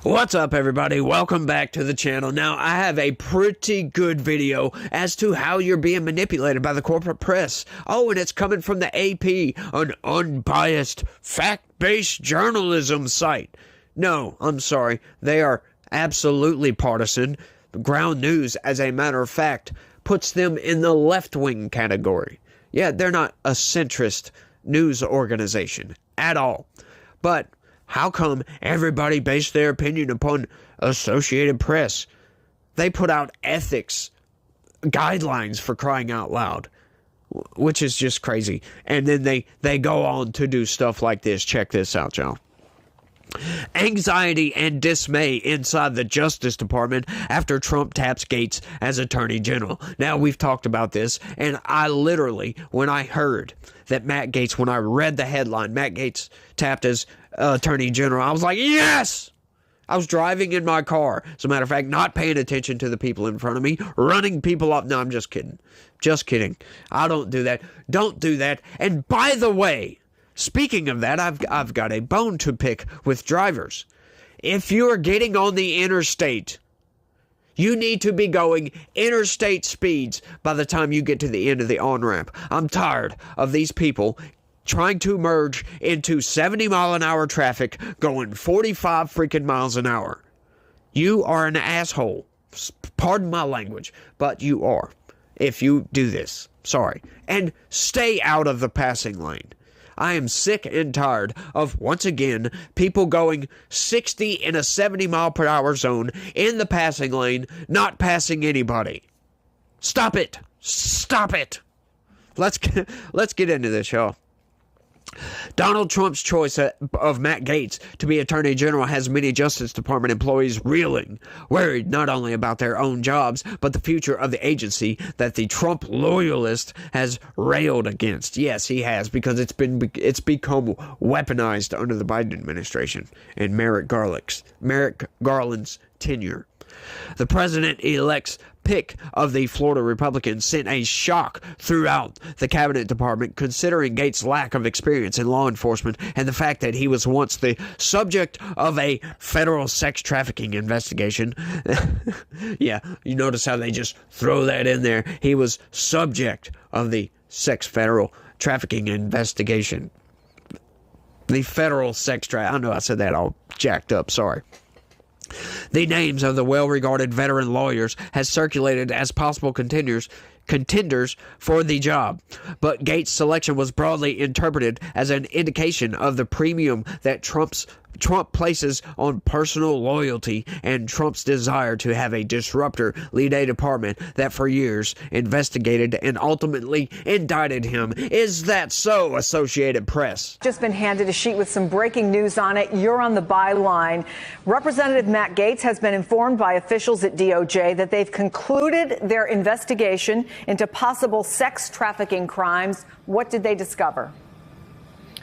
What's up, everybody? Welcome back to the channel. Now, I have a pretty good video as to how you're being manipulated by the corporate press. Oh, and it's coming from the AP, an unbiased, fact-based journalism site. No, I'm sorry. They are absolutely partisan. Ground News, as a matter of fact, puts them in the left-wing category. Yeah, they're not a centrist news organization at all. But how come everybody based their opinion upon Associated Press? They put out ethics guidelines, for crying out loud, which is just crazy. And then they go on to do stuff like this. Check this out, y'all. Anxiety and dismay inside the Justice Department after Trump taps Gates as Attorney General. Now, we've talked about this, and I literally, when I heard that Matt Gaetz, when I read the headline, Matt Gaetz tapped as Attorney General, I was like, yes! I was driving in my car, as a matter of fact, not paying attention to the people in front of me, running people up. No, I'm just kidding. Just kidding. I don't do that. Don't do that. And by the way, speaking of that, I've got a bone to pick with drivers. If you're getting on the interstate, you need to be going interstate speeds by the time you get to the end of the on-ramp. I'm tired of these people trying to merge into 70-mile-an-hour traffic going 45 freaking miles an hour. You are an asshole. Pardon my language, but you are. If you do this. Sorry. And stay out of the passing lane. I am sick and tired of, once again, people going 60 in a 70-mile-per-hour zone in the passing lane, not passing anybody. Stop it. Stop it. Let's get into this, y'all. Donald Trump's choice of Matt Gaetz to be Attorney General has many Justice Department employees reeling, worried not only about their own jobs, but the future of the agency that the Trump loyalist has railed against. Yes, he has, because it's become weaponized under the Biden administration and Merrick Garland's tenure. The president-elect's pick of the Florida Republicans sent a shock throughout the cabinet department, considering Gaetz' lack of experience in law enforcement and the fact that he was once the subject of a federal sex trafficking investigation. Yeah, you notice how they just throw that in there. He was subject of the federal trafficking investigation. The federal sex I know I said that all jacked up, sorry. The names of the well-regarded veteran lawyers has circulated as possible contenders for the job, but Gaetz' selection was broadly interpreted as an indication of the premium that Trump places on personal loyalty and Trump's desire to have a disruptor lead a department that for years investigated and ultimately indicted him. Is that so, Associated Press? Just been handed a sheet with some breaking news on it. You're on the byline. Representative Matt Gaetz has been informed by officials at DOJ that they've concluded their investigation into possible sex trafficking crimes. What did they discover?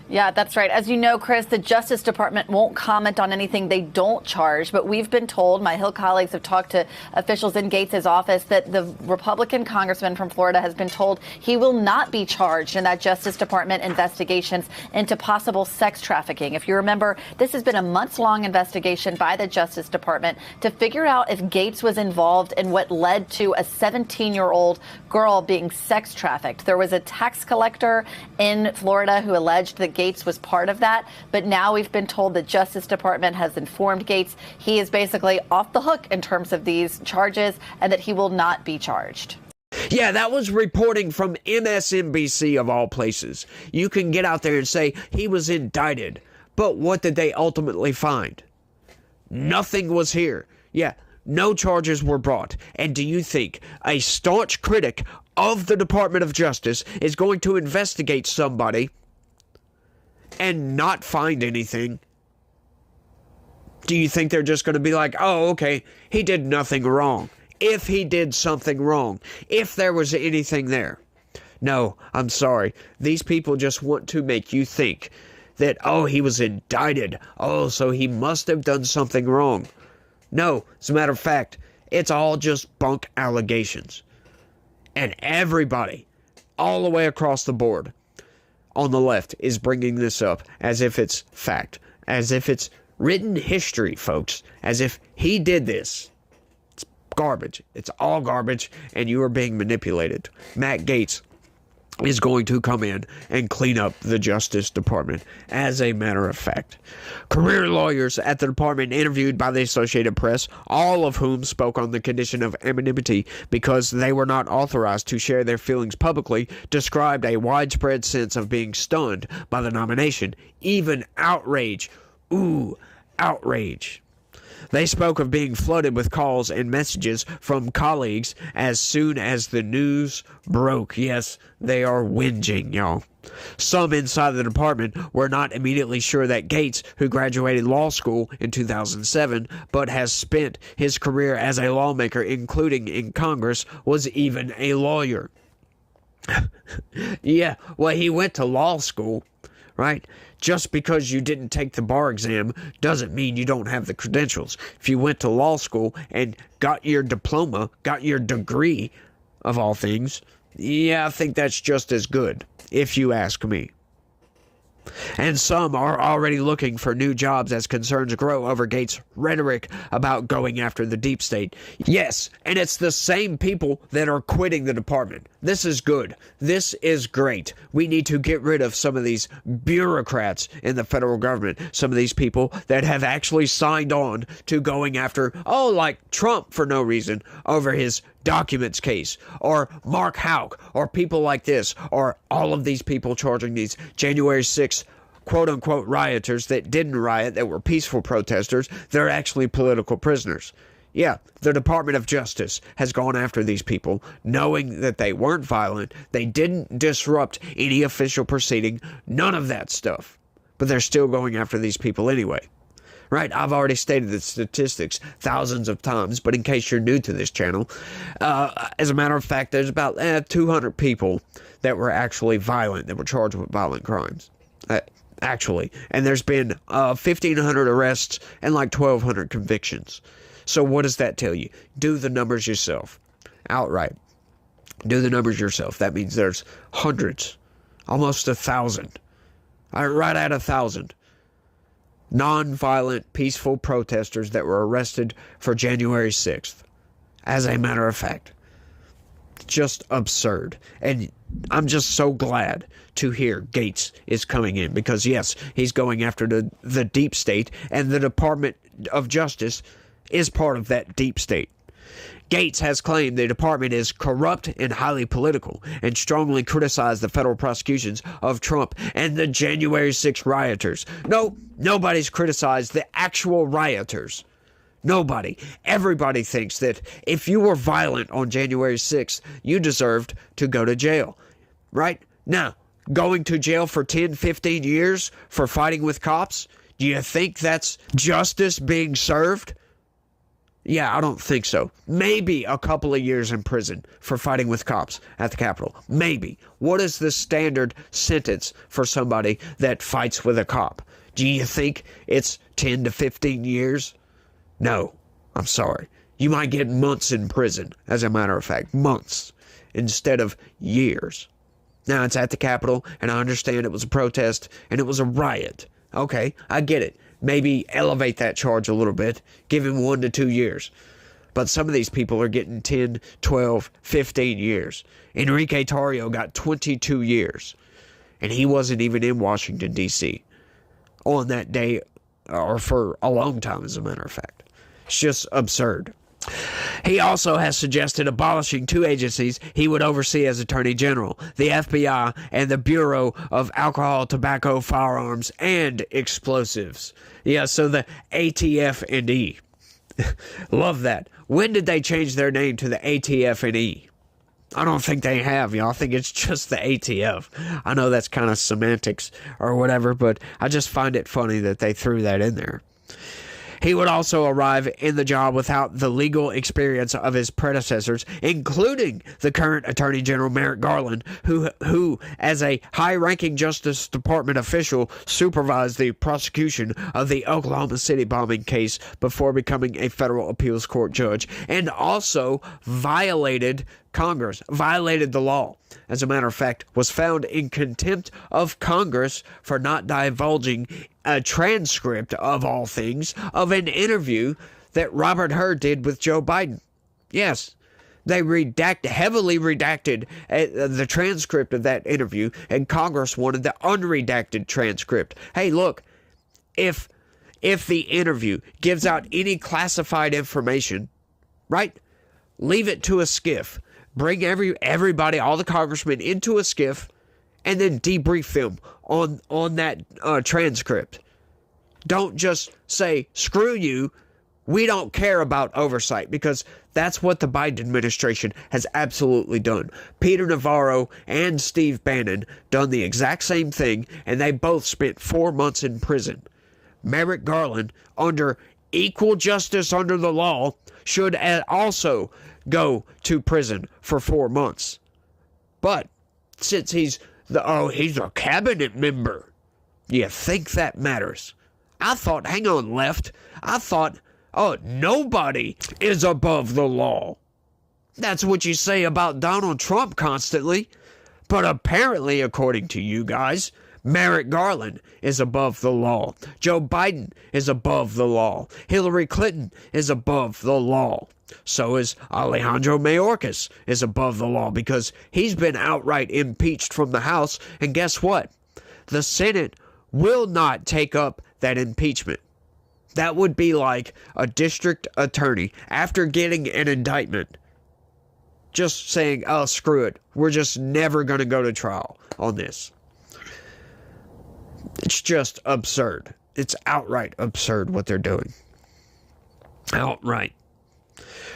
Yeah, that's right. As you know, Chris, the Justice Department won't comment on anything they don't charge. But we've been told, my Hill colleagues have talked to officials in Gaetz' office, that the Republican congressman from Florida has been told he will not be charged in that Justice Department investigations into possible sex trafficking. If you remember, this has been a months-long investigation by the Justice Department to figure out if Gaetz was involved in what led to a 17-year-old girl being sex trafficked. There was a tax collector in Florida who alleged that Gaetz was part of that, but now we've been told the Justice Department has informed Gaetz he is basically off the hook in terms of these charges and that he will not be charged. Yeah, that was reporting from MSNBC of all places. You can get out there and say he was indicted, but what did they ultimately find? Nothing was here. Yeah, no charges were brought. And do you think a staunch critic of the Department of Justice is going to investigate somebody and not find anything? Do you think they're just going to be like, oh, okay, he did nothing wrong? If he did something wrong, if there was anything there. No, I'm sorry. These people just want to make you think that, oh, he was indicted. Oh, so he must have done something wrong. No, as a matter of fact, it's all just bunk allegations. And everybody, all the way across the board, on the left is bringing this up as if it's fact, as if it's written history, folks, as if he did this. It's garbage. It's all garbage, and you are being manipulated. Matt Gaetz is going to come in and clean up the Justice Department, as a matter of fact. Career lawyers at the department interviewed by the Associated Press, all of whom spoke on the condition of anonymity because they were not authorized to share their feelings publicly, described a widespread sense of being stunned by the nomination, even outrage. Ooh, outrage. They spoke of being flooded with calls and messages from colleagues as soon as the news broke. Yes, they are whinging, y'all. Some inside the department were not immediately sure that Gaetz, who graduated law school in 2007 but has spent his career as a lawmaker, including in Congress, was even a lawyer. Yeah, well, he went to law school, right? Just because you didn't take the bar exam doesn't mean you don't have the credentials. If you went to law school and got your diploma, got your degree, of all things, yeah, I think that's just as good, if you ask me. And some are already looking for new jobs as concerns grow over Gaetz' rhetoric about going after the deep state. Yes, and it's the same people that are quitting the department. This is good. This is great. We need to get rid of some of these bureaucrats in the federal government. Some of these people that have actually signed on to going after, like Trump for no reason, over his documents case, or Mark Houck, or people like this, or all of these people charging these January 6th quote-unquote rioters that didn't riot, that were peaceful protesters. They're actually political prisoners. Yeah, the Department of Justice has gone after these people, knowing that they weren't violent, they didn't disrupt any official proceeding, none of that stuff. But they're still going after these people anyway. Right, I've already stated the statistics thousands of times, but in case you're new to this channel, as a matter of fact, there's about 200 people that were actually violent, that were charged with violent crimes. Actually, and there's been 1,500 arrests and like 1,200 convictions. So what does that tell you? Do the numbers yourself. Outright. Do the numbers yourself. That means there's hundreds, almost 1,000, right at 1,000. Non-violent, peaceful protesters that were arrested for January 6th. As a matter of fact. Just absurd. And I'm just so glad to hear Gaetz is coming in, because yes, he's going after the deep state, and the Department of Justice is part of that deep state. Gaetz has claimed the department is corrupt and highly political, and strongly criticized the federal prosecutions of Trump and the January 6th rioters. No, nobody's criticized the actual rioters. Nobody. Everybody thinks that if you were violent on January 6th, you deserved to go to jail. Right? Now, going to jail for 10, 15 years for fighting with cops, do you think that's justice being served? Yeah, I don't think so. Maybe a couple of years in prison for fighting with cops at the Capitol. Maybe. What is the standard sentence for somebody that fights with a cop? Do you think it's 10 to 15 years? No, I'm sorry. You might get months in prison, as a matter of fact. Months instead of years. Now, it's at the Capitol, and I understand it was a protest, and it was a riot. Okay, I get it. Maybe elevate that charge a little bit. Give him 1 to 2 years. But some of these people are getting 10, 12, 15 years. Enrique Tarrio got 22 years. And he wasn't even in Washington, D.C. on that day, or for a long time, as a matter of fact. It's just absurd. He also has suggested abolishing 2 agencies he would oversee as Attorney General, the FBI and the Bureau of Alcohol, Tobacco, Firearms, and Explosives. Yeah, so the ATF&E. Love that. When did they change their name to the ATF&E? I don't think they have, y'all. I think it's just the ATF. I know that's kind of semantics or whatever, but I just find it funny that they threw that in there. He would also arrive in the job without the legal experience of his predecessors, including the current Attorney General Merrick Garland, who, as a high-ranking Justice Department official, supervised the prosecution of the Oklahoma City bombing case before becoming a federal appeals court judge, and also violated Congress, violated the law. As a matter of fact, was found in contempt of Congress for not divulging a transcript, of all things, of an interview that Robert Hur did with Joe Biden. Yes, they heavily redacted the transcript of that interview, and Congress wanted the unredacted transcript. Hey, look, if the interview gives out any classified information, right, leave it to a skiff. Bring everybody, all the congressmen, into a skiff, and then debrief them on that transcript. Don't just say, screw you, we don't care about oversight, because that's what the Biden administration has absolutely done. Peter Navarro and Steve Bannon done the exact same thing, and they both spent 4 months in prison. Merrick Garland, under equal justice under the law, should also go to prison for 4 months. But since he's a cabinet member, you think that matters? I thought, hang on, left. I thought, nobody is above the law. That's what you say about Donald Trump constantly. But apparently, according to you guys, Merrick Garland is above the law. Joe Biden is above the law. Hillary Clinton is above the law. So is Alejandro Mayorkas is above the law, because he's been outright impeached from the House. And guess what? The Senate will not take up that impeachment. That would be like a district attorney, after getting an indictment, just saying, oh, screw it, we're just never going to go to trial on this. It's just absurd. It's outright absurd what they're doing. Outright.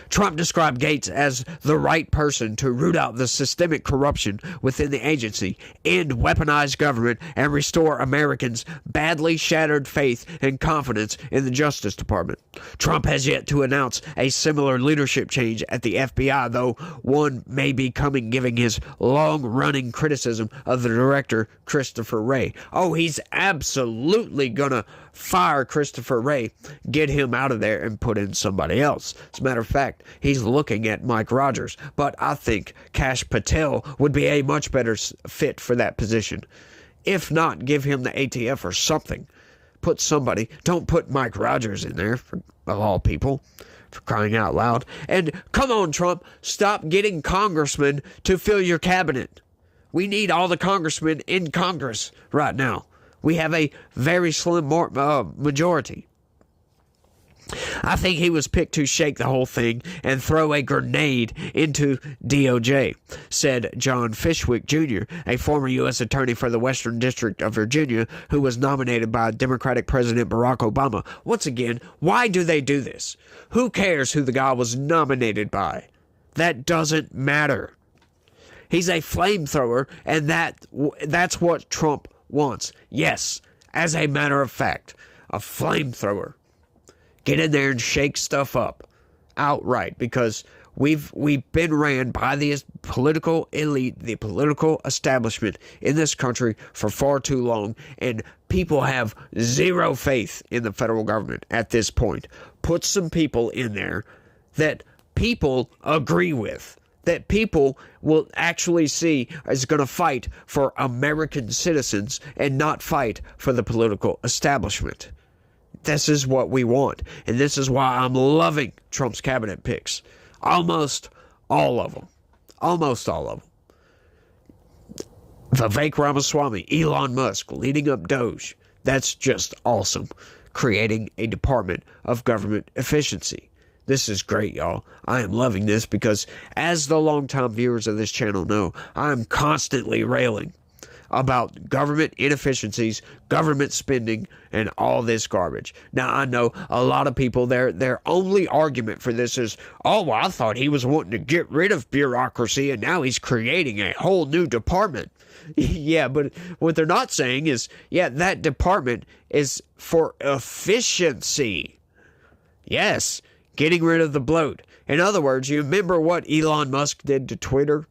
Trump described Gates as the right person to root out the systemic corruption within the agency, end weaponized government, and restore Americans' badly shattered faith and confidence in the Justice Department. Trump has yet to announce a similar leadership change at the FBI, though one may be coming, giving his long-running criticism of the director, Christopher Wray. Oh, he's absolutely gonna fire Christopher Wray, get him out of there, and put in somebody else. As a matter of fact, he's looking at Mike Rogers, but I think Kash Patel would be a much better fit for that position. If not, give him the ATF or something. Put somebody. Don't put Mike Rogers in there, of all people, for crying out loud. And come on, Trump, stop getting congressmen to fill your cabinet. We need all the congressmen in Congress right now. We have a very slim majority. I think he was picked to shake the whole thing and throw a grenade into DOJ, said John Fishwick Jr., a former U.S. attorney for the Western District of Virginia, who was nominated by Democratic President Barack Obama. Once again, why do they do this? Who cares who the guy was nominated by? That doesn't matter. He's a flamethrower, and that's what Trump wants. Yes, as a matter of fact, a flamethrower. Get in there and shake stuff up outright, because we've been ran by the political elite, the political establishment in this country for far too long, and people have zero faith in the federal government at this point. Put some people in there that people agree with, that people will actually see is going to fight for American citizens and not fight for the political establishment. This is what we want, and this is why I'm loving Trump's cabinet picks. Almost all of them. Almost all of them. Vivek Ramaswamy, Elon Musk, leading up Doge. That's just awesome. Creating a Department of Government Efficiency. This is great, y'all. I am loving this because, as the longtime viewers of this channel know, I am constantly railing about government inefficiencies, government spending, and all this garbage. Now, I know a lot of people, their only argument for this is, oh, well, I thought he was wanting to get rid of bureaucracy, and now he's creating a whole new department. Yeah, but what they're not saying is, yeah, that department is for efficiency. Yes, getting rid of the bloat. In other words, you remember what Elon Musk did to Twitter?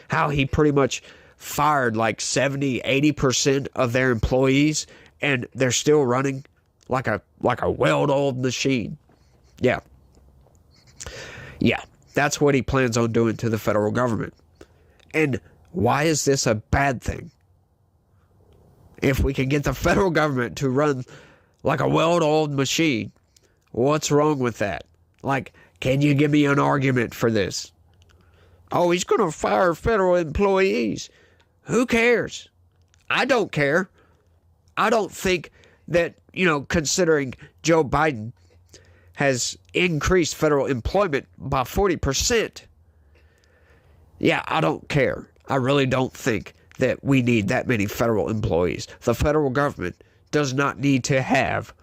How he pretty much fired like 70-80% of their employees, and they're still running like a well-oiled machine. Yeah, That's what he plans on doing to the federal government. And why is this a bad thing? If we can get the federal government to run like a well-oiled machine, what's wrong with that? Like, can you give me an argument for this? Oh, he's going to fire federal employees. Who cares? I don't care. I don't think that, considering Joe Biden has increased federal employment by 40%. Yeah, I don't care. I really don't think that we need that many federal employees. The federal government does not need to have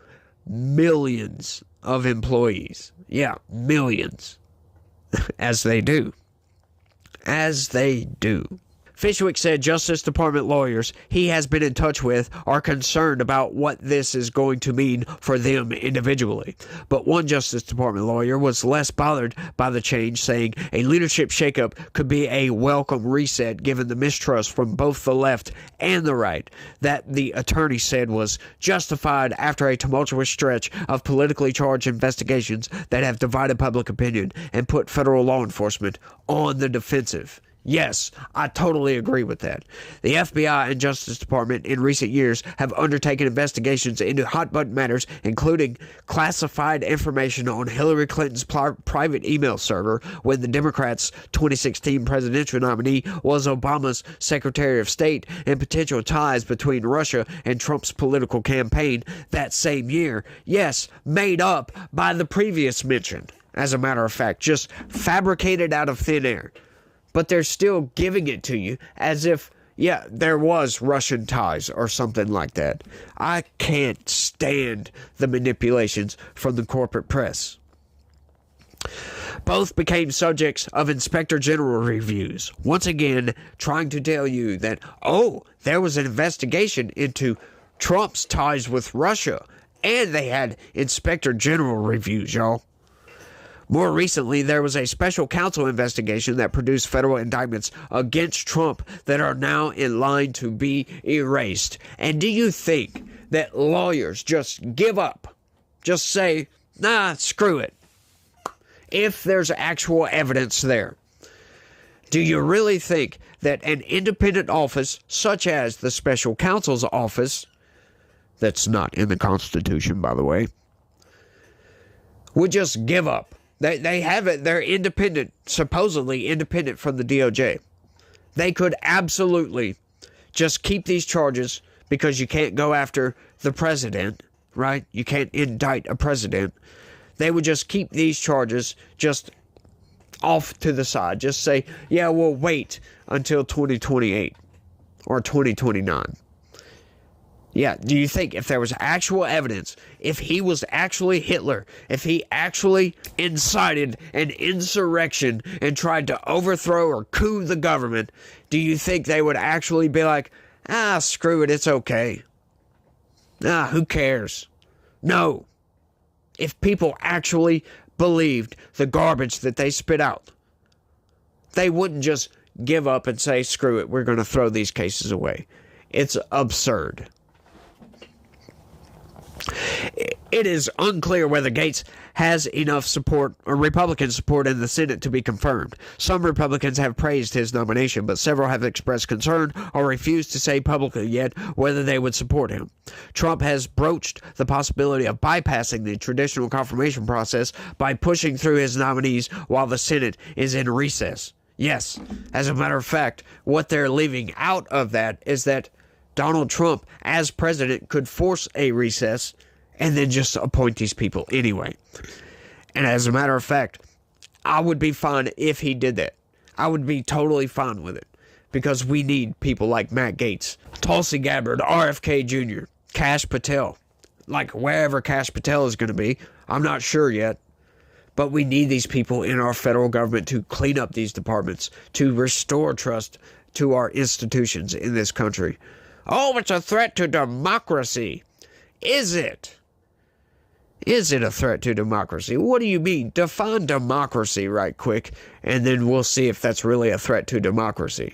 millions of employees. Yeah, millions. As they do. As they do. Fishwick said Justice Department lawyers he has been in touch with are concerned about what this is going to mean for them individually. But one Justice Department lawyer was less bothered by the change, saying a leadership shakeup could be a welcome reset given the mistrust from both the left and the right that the attorney said was justified after a tumultuous stretch of politically charged investigations that have divided public opinion and put federal law enforcement on the defensive. Yes, I totally agree with that. The FBI and Justice Department in recent years have undertaken investigations into hot-button matters, including classified information on Hillary Clinton's private email server when the Democrats' 2016 presidential nominee was Obama's Secretary of State, and potential ties between Russia and Trump's political campaign that same year. Yes, made up by the previous mentioned, as a matter of fact, just fabricated out of thin air. But they're still giving it to you as if, yeah, there was Russian ties or something like that. I can't stand the manipulations from the corporate press. Both became subjects of Inspector General reviews, once again trying to tell you that, oh, there was an investigation into Trump's ties with Russia, and they had Inspector General reviews, y'all. More recently, there was a special counsel investigation that produced federal indictments against Trump that are now in line to be erased. And do you think that lawyers just give up? Just say, nah, screw it. If there's actual evidence there. Do you really think that an independent office, such as the special counsel's office, that's not in the Constitution, by the way, would just give up? They have it. They're independent, supposedly independent from the DOJ. They could absolutely just keep these charges because you can't go after the president, right? You can't indict a president. They would just keep these charges just off to the side. Just say, yeah, we'll wait until 2028 or 2029. Yeah, do you think if there was actual evidence, if he was actually Hitler, if he actually incited an insurrection and tried to overthrow or coup the government, do you think they would actually be like, screw it, it's okay? Who cares? No. If people actually believed the garbage that they spit out, they wouldn't just give up and say, screw it, we're going to throw these cases away. It's absurd. It is unclear whether Gates has enough support or Republican support in the Senate to be confirmed. Some Republicans have praised his nomination, but several have expressed concern or refused to say publicly yet whether they would support him. Trump has broached the possibility of bypassing the traditional confirmation process by pushing through his nominees while the Senate is in recess. Yes, as a matter of fact, what they're leaving out of that is that Donald Trump, as president, could force a recess and then just appoint these people anyway. And as a matter of fact, I would be fine if he did that. I would be totally fine with it. Because we need people like Matt Gaetz, Tulsi Gabbard, RFK Jr., Kash Patel. Like wherever Kash Patel is going to be, I'm not sure yet. But we need these people in our federal government to clean up these departments, to restore trust to our institutions in this country. Oh, it's a threat to democracy. Is it? Is it a threat to democracy? What do you mean? Define democracy right quick, and then we'll see if that's really a threat to democracy.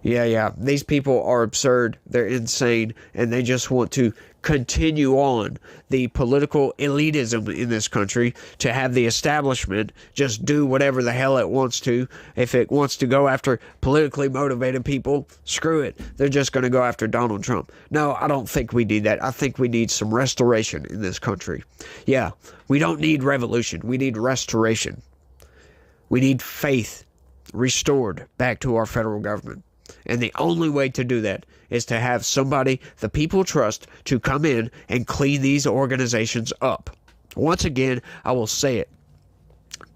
Yeah. These people are absurd. They're insane. And they just want to continue on the political elitism in this country, to have the establishment just do whatever the hell it wants to. If it wants to go after politically motivated people, screw it. They're just going to go after Donald Trump. No, I don't think we need that. I think we need some restoration in this country. Yeah, we don't need revolution. We need restoration. We need faith restored back to our federal government. And the only way to do that is to have somebody the people trust to come in and clean these organizations up. Once again, I will say it.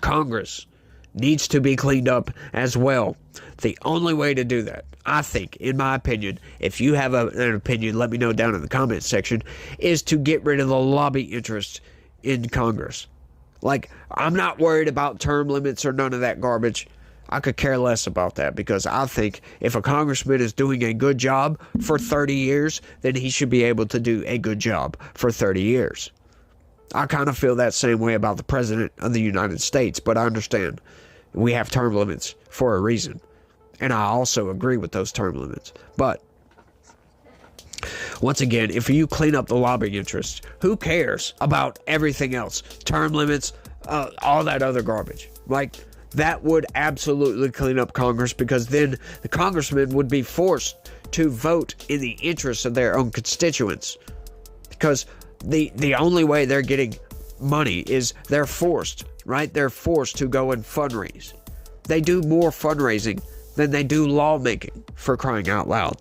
Congress needs to be cleaned up as well. The only way to do that, I think, in my opinion, if you have an opinion, let me know down in the comments section, is to get rid of the lobby interest in Congress. Like, I'm not worried about term limits or none of that garbage. I could care less about that, because I think if a congressman is doing a good job for 30 years, then he should be able to do a good job for 30 years. I kind of feel that same way about the president of the United States, but I understand we have term limits for a reason. And I also agree with those term limits. But once again, if you clean up the lobbying interests, who cares about everything else? Term limits, all that other garbage. Like, that would absolutely clean up Congress, because then the congressmen would be forced to vote in the interests of their own constituents. Because the only way they're getting money is they're forced, right? They're forced to go and fundraise. They do more fundraising than they do lawmaking, for crying out loud.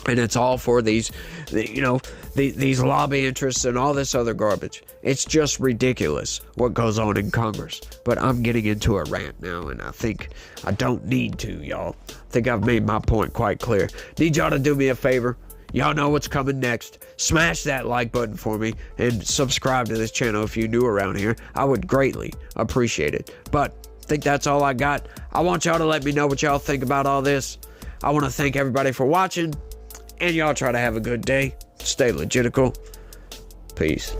And it's all for these lobby interests and all this other garbage. It's just ridiculous what goes on in Congress. But I'm getting into a rant now, and I think I don't need to, y'all. I think I've made my point quite clear. Need y'all to do me a favor. Y'all know what's coming next. Smash that like button for me, and subscribe to this channel if you're new around here. I would greatly appreciate it. But I think that's all I got. I want y'all to let me know what y'all think about all this. I want to thank everybody for watching. And y'all try to have a good day. Stay legitical. Peace.